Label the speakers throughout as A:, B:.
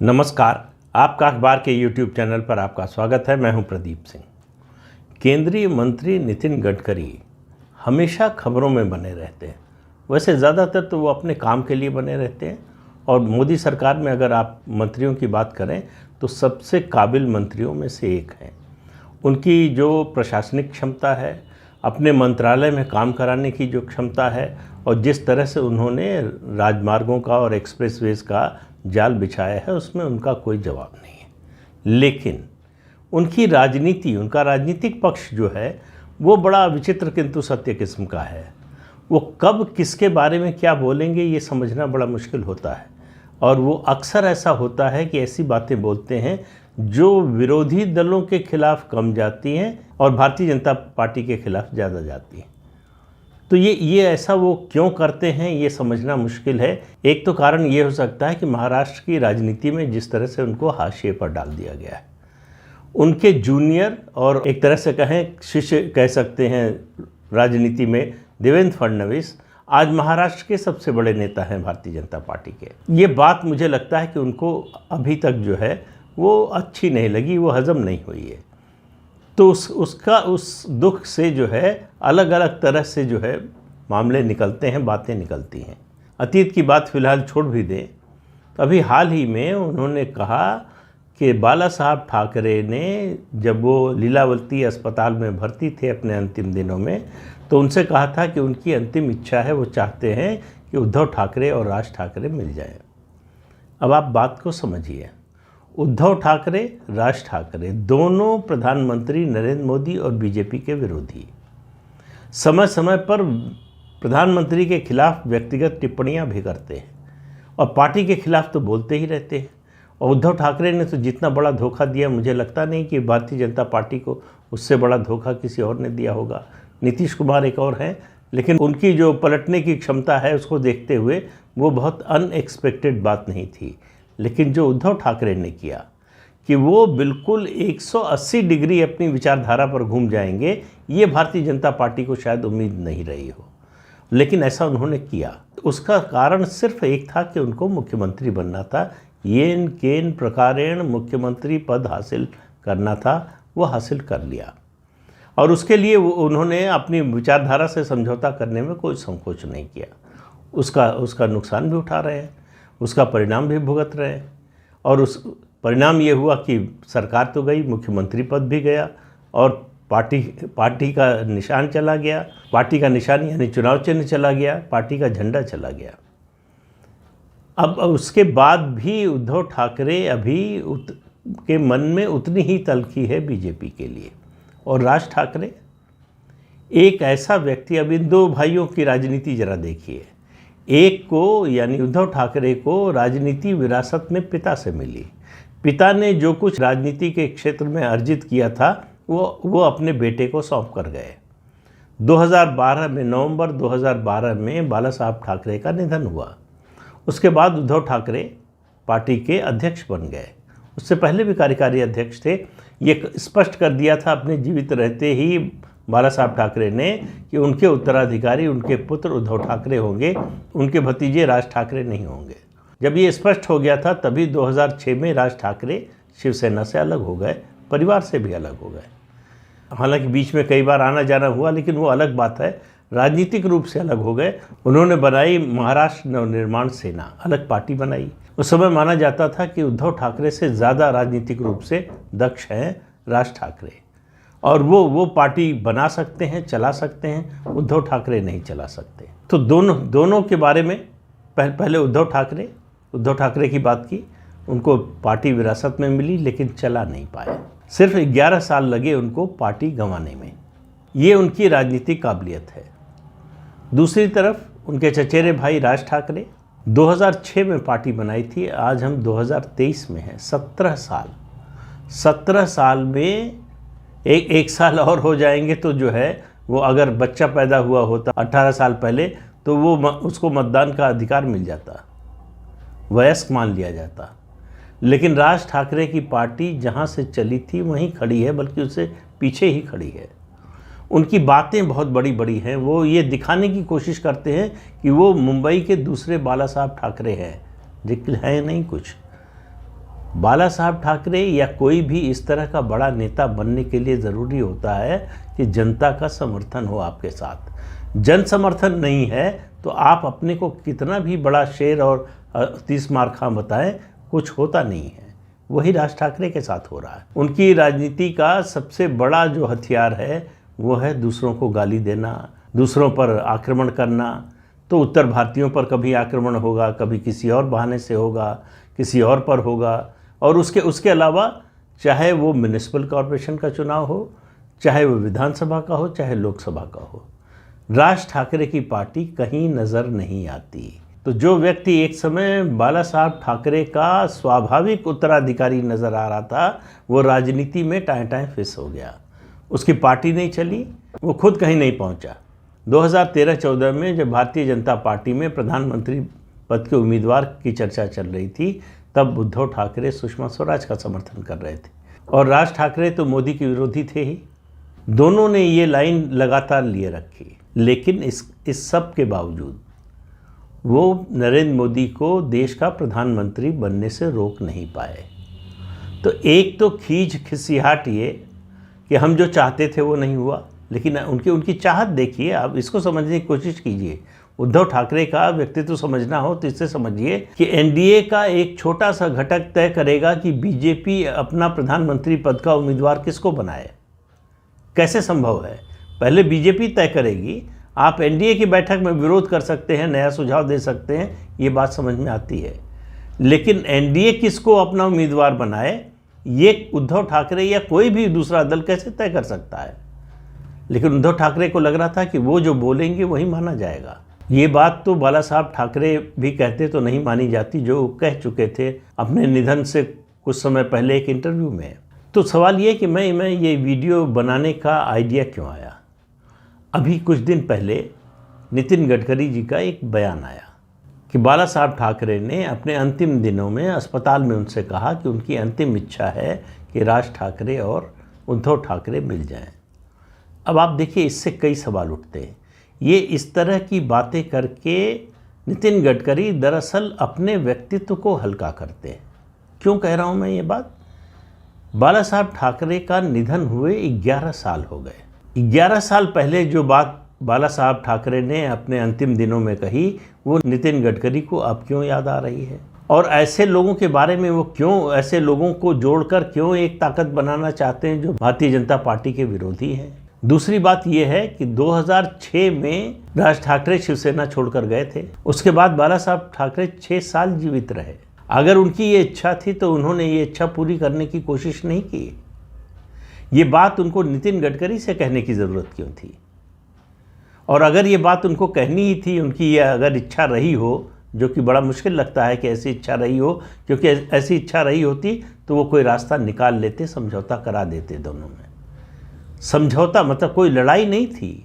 A: नमस्कार। आपका अखबार के YouTube चैनल पर आपका स्वागत है। मैं हूं प्रदीप सिंह। केंद्रीय मंत्री नितिन गडकरी हमेशा खबरों में बने रहते हैं। वैसे ज़्यादातर तो वो अपने काम के लिए बने रहते हैं और मोदी सरकार में अगर आप मंत्रियों की बात करें तो सबसे काबिल मंत्रियों में से एक हैं। उनकी जो प्रशासनिक क्षमता है, अपने मंत्रालय में काम कराने की जो क्षमता है और जिस तरह से उन्होंने राजमार्गों का और एक्सप्रेसवेज का जाल बिछाया है, उसमें उनका कोई जवाब नहीं है। लेकिन उनकी राजनीति, उनका राजनीतिक पक्ष जो है वो बड़ा विचित्र किंतु सत्य किस्म का है। वो कब किसके बारे में क्या बोलेंगे ये समझना बड़ा मुश्किल होता है और वो अक्सर ऐसा होता है कि ऐसी बातें बोलते हैं जो विरोधी दलों के खिलाफ कम जाती हैं और भारतीय जनता पार्टी के खिलाफ ज़्यादा जाती हैं। तो ये ऐसा वो क्यों करते हैं ये समझना मुश्किल है। एक तो कारण ये हो सकता है कि महाराष्ट्र की राजनीति में जिस तरह से उनको हाशिए पर डाल दिया गया है, उनके जूनियर और एक तरह से कहें शिष्य कह सकते हैं राजनीति में, देवेंद्र फडणवीस आज महाराष्ट्र के सबसे बड़े नेता हैं भारतीय जनता पार्टी के। ये बात मुझे लगता है कि उनको अभी तक जो है वो अच्छी नहीं लगी, वो हज़म नहीं हुई है। तो उस दुख से जो है अलग अलग तरह से जो है मामले निकलते हैं, बातें निकलती हैं। अतीत की बात फ़िलहाल छोड़ भी दें, अभी हाल ही में उन्होंने कहा कि बाला साहब ठाकरे ने जब वो लीलावती अस्पताल में भर्ती थे अपने अंतिम दिनों में, तो उनसे कहा था कि उनकी अंतिम इच्छा है, वो चाहते हैं कि उद्धव ठाकरे और राज ठाकरे मिल जाएं। अब आप बात को समझिए। उद्धव ठाकरे, राज ठाकरे दोनों प्रधानमंत्री नरेंद्र मोदी और बीजेपी के विरोधी, समय समय पर प्रधानमंत्री के खिलाफ व्यक्तिगत टिप्पणियां भी करते हैं और पार्टी के खिलाफ तो बोलते ही रहते हैं। और उद्धव ठाकरे ने तो जितना बड़ा धोखा दिया, मुझे लगता नहीं कि भारतीय जनता पार्टी को उससे बड़ा धोखा किसी और ने दिया होगा। नीतीश कुमार एक और हैं, लेकिन उनकी जो पलटने की क्षमता है उसको देखते हुए वो बहुत अनएक्सपेक्टेड बात नहीं थी। लेकिन जो उद्धव ठाकरे ने किया कि वो बिल्कुल 180 डिग्री अपनी विचारधारा पर घूम जाएंगे, ये भारतीय जनता पार्टी को शायद उम्मीद नहीं रही हो, लेकिन ऐसा उन्होंने किया। उसका कारण सिर्फ एक था कि उनको मुख्यमंत्री बनना था, येन केन प्रकारेण मुख्यमंत्री पद हासिल करना था, वो हासिल कर लिया। और उसके लिए उन्होंने अपनी विचारधारा से समझौता करने में कोई संकोच नहीं किया। उसका नुकसान भी उठा रहे हैं, उसका परिणाम भी भुगत रहे हैं। और उस परिणाम ये हुआ कि सरकार तो गई, मुख्यमंत्री पद भी गया और पार्टी का निशान चला गया, पार्टी का निशान यानी चुनाव चिन्ह चला गया, पार्टी का झंडा चला गया। अब उसके बाद भी उद्धव ठाकरे अभी के मन में उतनी ही तलखी है बीजेपी के लिए। और राज ठाकरे एक ऐसा व्यक्ति, अब इन दो भाइयों की राजनीति जरा देखिए। एक को यानी उद्धव ठाकरे को राजनीति विरासत में पिता से मिली। पिता ने जो कुछ राजनीति के क्षेत्र में अर्जित किया था वो अपने बेटे को सौंप कर गए। 2012 में, नवंबर 2012 में बाला साहब ठाकरे का निधन हुआ। उसके बाद उद्धव ठाकरे पार्टी के अध्यक्ष बन गए। उससे पहले भी कार्यकारी अध्यक्ष थे। ये स्पष्ट कर दिया था अपने जीवित रहते ही बाला साहब ठाकरे ने कि उनके उत्तराधिकारी उनके पुत्र उद्धव ठाकरे होंगे, उनके भतीजे राज ठाकरे नहीं होंगे। जब ये स्पष्ट हो गया था तभी 2006 में राज ठाकरे शिवसेना से अलग हो गए, परिवार से भी अलग हो गए। हालांकि बीच में कई बार आना जाना हुआ, लेकिन वो अलग बात है। राजनीतिक रूप से अलग हो गए। उन्होंने बनाई महाराष्ट्र नवनिर्माण सेना, अलग पार्टी बनाई। उस समय माना जाता था कि उद्धव ठाकरे से ज़्यादा राजनीतिक रूप से दक्ष हैं राज ठाकरे और वो पार्टी बना सकते हैं, चला सकते हैं, उद्धव ठाकरे नहीं चला सकते। तो दोनों के बारे में पहले उद्धव ठाकरे की बात की। उनको पार्टी विरासत में मिली लेकिन चला नहीं पाए। सिर्फ 11 साल लगे उनको पार्टी गंवाने में। ये उनकी राजनीतिक काबिलियत है। दूसरी तरफ उनके चचेरे भाई राज ठाकरे 2006 में पार्टी बनाई थी। आज हम 2023 में हैं। 17 साल में एक साल और हो जाएंगे तो जो है वो, अगर बच्चा पैदा हुआ होता 18 साल पहले तो वो उसको मतदान का अधिकार मिल जाता, वयस्क मान लिया जाता। लेकिन राज ठाकरे की पार्टी जहाँ से चली थी वहीं खड़ी है, बल्कि उससे पीछे ही खड़ी है। उनकी बातें बहुत बड़ी बड़ी हैं। वो ये दिखाने की कोशिश करते हैं कि वो मुंबई के दूसरे बाला साहब ठाकरे हैं, लेकिन है नहीं कुछ। बाला साहब ठाकरे या कोई भी इस तरह का बड़ा नेता बनने के लिए ज़रूरी होता है कि जनता का समर्थन हो आपके साथ। जन समर्थन नहीं है तो आप अपने को कितना भी बड़ा शेर और 30 मार खां बताएं, कुछ होता नहीं है। वही राज ठाकरे के साथ हो रहा है। उनकी राजनीति का सबसे बड़ा जो हथियार है वो है दूसरों को गाली देना, दूसरों पर आक्रमण करना। तो उत्तर भारतीयों पर कभी आक्रमण होगा, कभी किसी और बहाने से होगा, किसी और पर होगा। और उसके अलावा चाहे वो म्युनिसिपल कॉरपोरेशन का चुनाव हो, चाहे वो विधानसभा का हो, चाहे लोकसभा का हो, राज ठाकरे की पार्टी कहीं नज़र नहीं आती। तो जो व्यक्ति एक समय बाला साहब ठाकरे का स्वाभाविक उत्तराधिकारी नज़र आ रहा था, वो राजनीति में टाएं टाएं फिस हो गया। उसकी पार्टी नहीं चली, वो खुद कहीं नहीं पहुंचा। 2013-14 में जब भारतीय जनता पार्टी में प्रधानमंत्री पद के उम्मीदवार की चर्चा चल रही थी, तब उद्धव ठाकरे सुषमा स्वराज का समर्थन कर रहे थे और राज ठाकरे तो मोदी के विरोधी थे ही। दोनों ने ये लाइन लगातार लिए रखी, लेकिन इस सब के बावजूद वो नरेंद्र मोदी को देश का प्रधानमंत्री बनने से रोक नहीं पाए। तो एक तो खिसियाहट ये कि हम जो चाहते थे वो नहीं हुआ, लेकिन उनकी चाहत देखिए, आप इसको समझने की कोशिश कीजिए। उद्धव ठाकरे का व्यक्तित्व समझना हो तो इससे समझिए कि एनडीए का एक छोटा सा घटक तय करेगा कि बीजेपी अपना प्रधानमंत्री पद का उम्मीदवार किसको बनाए। कैसे संभव है? पहले बीजेपी तय करेगी, आप एनडीए की बैठक में विरोध कर सकते हैं, नया सुझाव दे सकते हैं, ये बात समझ में आती है। लेकिन एनडीए किसको अपना उम्मीदवार बनाए, ये उद्धव ठाकरे या कोई भी दूसरा दल कैसे तय कर सकता है? लेकिन उद्धव ठाकरे को लग रहा था कि वो जो बोलेंगे वही माना जाएगा। ये बात तो बाला साहब ठाकरे भी कहते तो नहीं मानी जाती, जो कह चुके थे अपने निधन से कुछ समय पहले एक इंटरव्यू में। तो सवाल ये कि मैं ये वीडियो बनाने का आइडिया क्यों आया? अभी कुछ दिन पहले नितिन गडकरी जी का एक बयान आया कि बाला साहब ठाकरे ने अपने अंतिम दिनों में अस्पताल में उनसे कहा कि उनकी अंतिम इच्छा है कि राज ठाकरे और उद्धव ठाकरे मिल जाएं। अब आप देखिए, इससे कई सवाल उठते हैं। ये इस तरह की बातें करके नितिन गडकरी दरअसल अपने व्यक्तित्व को हल्का करते हैं। क्यों कह रहा हूँ मैं ये बात? बाला साहब ठाकरे का निधन हुए 11 साल हो गए। 11 साल पहले जो बात बाला साहब ठाकरे ने अपने अंतिम दिनों में कही, वो नितिन गडकरी को अब क्यों याद आ रही है? और ऐसे लोगों के बारे में वो क्यों, ऐसे लोगों को जोड़कर क्यों एक ताकत बनाना चाहते हैं जो भारतीय जनता पार्टी के विरोधी हैं? दूसरी बात यह है कि 2006 में राज ठाकरे शिवसेना छोड़कर गए थे। उसके बाद बाला साहब ठाकरे 6 साल जीवित रहे। अगर उनकी ये इच्छा थी तो उन्होंने ये इच्छा पूरी करने की कोशिश नहीं की। ये बात उनको नितिन गडकरी से कहने की ज़रूरत क्यों थी? और अगर ये बात उनको कहनी ही थी, उनकी ये अगर इच्छा रही हो, जो कि बड़ा मुश्किल लगता है कि ऐसी इच्छा रही हो, क्योंकि ऐसी इच्छा रही होती तो वो कोई रास्ता निकाल लेते, समझौता करा देते दोनों में। समझौता मतलब कोई लड़ाई नहीं थी।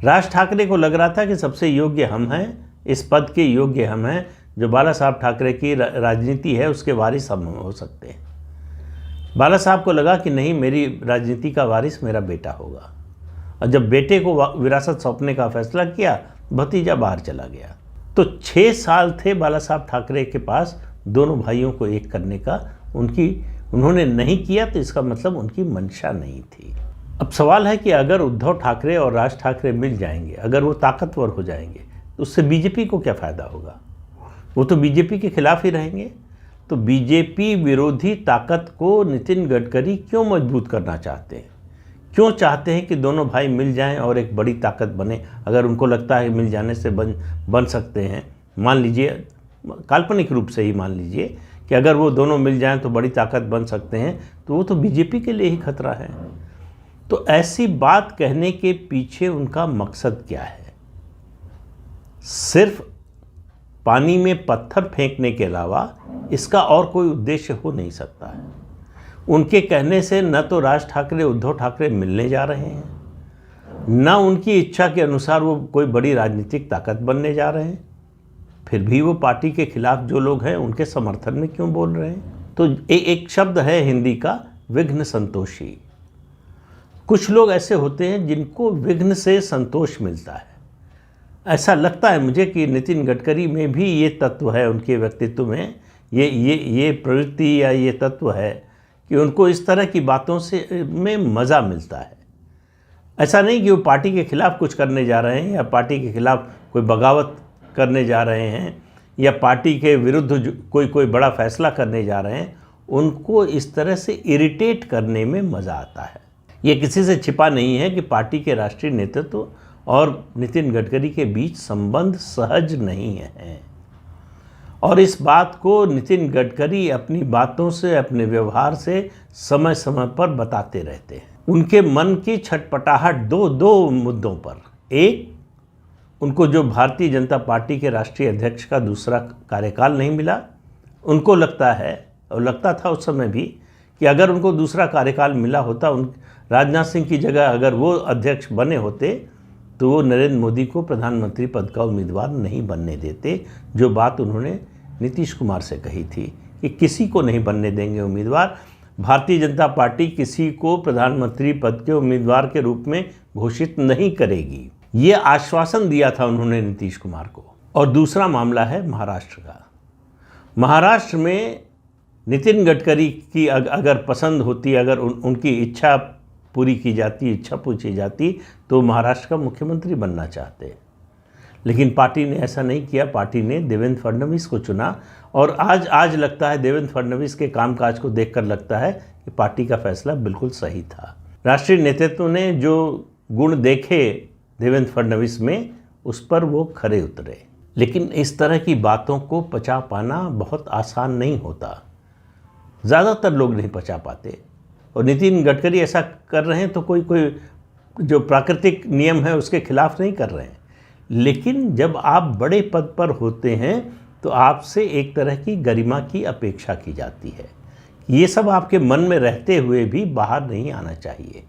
A: राज ठाकरे को लग रहा था कि सबसे योग्य हम हैं, इस पद के योग्य हम हैं, जो बाला साहब ठाकरे की राजनीति है उसके वारिस हम हो सकते हैं। बाला साहब को लगा कि नहीं, मेरी राजनीति का वारिस मेरा बेटा होगा। और जब बेटे को विरासत सौंपने का फैसला किया, भतीजा बाहर चला गया। तो 6 साल थे बाला साहब ठाकरे के पास दोनों भाइयों को एक करने का। उन्होंने नहीं किया, तो इसका मतलब उनकी मंशा नहीं थी। अब सवाल है कि अगर उद्धव ठाकरे और राज ठाकरे मिल जाएंगे, अगर वो ताकतवर हो जाएंगे, तो उससे बीजेपी को क्या फ़ायदा होगा? वो तो बीजेपी के खिलाफ ही रहेंगे। तो बीजेपी विरोधी ताकत को नितिन गडकरी क्यों मजबूत करना चाहते हैं? क्यों चाहते हैं कि दोनों भाई मिल जाएं और एक बड़ी ताकत बने? अगर उनको लगता है मिल जाने से बन सकते हैं, मान लीजिए, काल्पनिक रूप से ही मान लीजिए कि अगर वो दोनों मिल जाएं तो बड़ी ताकत बन सकते हैं, तो वो तो बीजेपी के लिए ही खतरा है। तो ऐसी बात कहने के पीछे उनका मकसद क्या है? सिर्फ पानी में पत्थर फेंकने के अलावा इसका और कोई उद्देश्य हो नहीं सकता है। उनके कहने से न तो राज ठाकरे उद्धव ठाकरे मिलने जा रहे हैं, न उनकी इच्छा के अनुसार वो कोई बड़ी राजनीतिक ताकत बनने जा रहे हैं। फिर भी वो पार्टी के खिलाफ जो लोग हैं उनके समर्थन में क्यों बोल रहे हैं? तो एक शब्द है हिंदी का, विघ्न संतोषी। कुछ लोग ऐसे होते हैं जिनको विघ्न से संतोष मिलता है। ऐसा लगता है मुझे कि नितिन गडकरी में भी ये तत्व है उनके व्यक्तित्व में ये प्रवृत्ति या ये तत्व है कि उनको इस तरह की बातों से में मज़ा मिलता है। ऐसा नहीं कि वो पार्टी के खिलाफ कुछ करने जा रहे हैं या पार्टी के खिलाफ कोई बगावत करने जा रहे हैं या पार्टी के विरुद्ध कोई बड़ा फैसला करने जा रहे हैं। उनको इस तरह से इरिटेट करने में मज़ा आता है। ये किसी से छिपा नहीं है कि पार्टी के राष्ट्रीय नेतृत्व और नितिन गडकरी के बीच संबंध सहज नहीं है, और इस बात को नितिन गडकरी अपनी बातों से, अपने व्यवहार से समय समय पर बताते रहते हैं। उनके मन की छटपटाहट दो मुद्दों पर। एक, उनको जो भारतीय जनता पार्टी के राष्ट्रीय अध्यक्ष का दूसरा कार्यकाल नहीं मिला। उनको लगता है, और लगता था उस समय भी, कि अगर उनको दूसरा कार्यकाल मिला होता, राजनाथ सिंह की जगह अगर वो अध्यक्ष बने होते, तो वो नरेंद्र मोदी को प्रधानमंत्री पद का उम्मीदवार नहीं बनने देते। जो बात उन्होंने नीतीश कुमार से कही थी कि किसी को नहीं बनने देंगे उम्मीदवार, भारतीय जनता पार्टी किसी को प्रधानमंत्री पद के उम्मीदवार के रूप में घोषित नहीं करेगी। ये आश्वासन दिया था उन्होंने नीतीश कुमार को। और दूसरा मामला है महाराष्ट्र का। महाराष्ट्र में नितिन गडकरी की अगर पसंद होती, अगर उनकी इच्छा पूरी की जाती, इच्छा पूछी जाती, तो महाराष्ट्र का मुख्यमंत्री बनना चाहते। लेकिन पार्टी ने ऐसा नहीं किया। पार्टी ने देवेंद्र फडणवीस को चुना, और आज लगता है, देवेंद्र फडणवीस के कामकाज को देखकर लगता है कि पार्टी का फैसला बिल्कुल सही था। राष्ट्रीय नेतृत्व ने जो गुण देखे देवेंद्र फडणवीस में, उस पर वो खरे उतरे। लेकिन इस तरह की बातों को पचा पाना बहुत आसान नहीं होता। ज़्यादातर लोग नहीं पचा पाते, और नितिन गडकरी ऐसा कर रहे हैं तो कोई जो प्राकृतिक नियम है उसके खिलाफ नहीं कर रहे हैं। लेकिन जब आप बड़े पद पर होते हैं तो आपसे एक तरह की गरिमा की अपेक्षा की जाती है। ये सब आपके मन में रहते हुए भी बाहर नहीं आना चाहिए।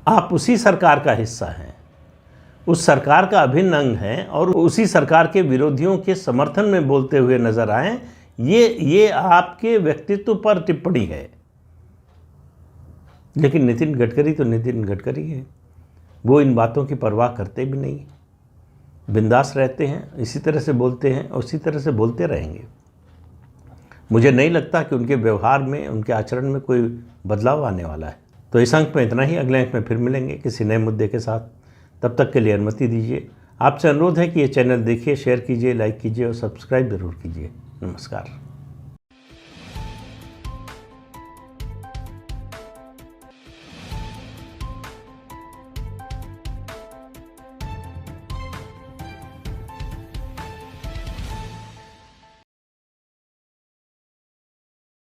A: आप उसी सरकार का हिस्सा हैं, उस सरकार का अभिन्न अंग हैं, और उसी सरकार के विरोधियों के समर्थन में बोलते हुए नजर आएं, ये आपके व्यक्तित्व पर टिप्पणी है। लेकिन नितिन गडकरी तो नितिन गडकरी है। वो इन बातों की परवाह करते भी नहीं, बिंदास रहते हैं, इसी तरह से बोलते हैं और उसी तरह से बोलते रहेंगे। मुझे नहीं लगता कि उनके व्यवहार में, उनके आचरण में कोई बदलाव आने वाला है। तो इस अंक में इतना ही। अगले अंक में फिर मिलेंगे किसी नए मुद्दे के साथ। तब तक के लिए अनुमति दीजिए। आपसे अनुरोध है कि ये चैनल देखिए, शेयर कीजिए, लाइक कीजिए और सब्सक्राइब ज़रूर कीजिए। नमस्कार।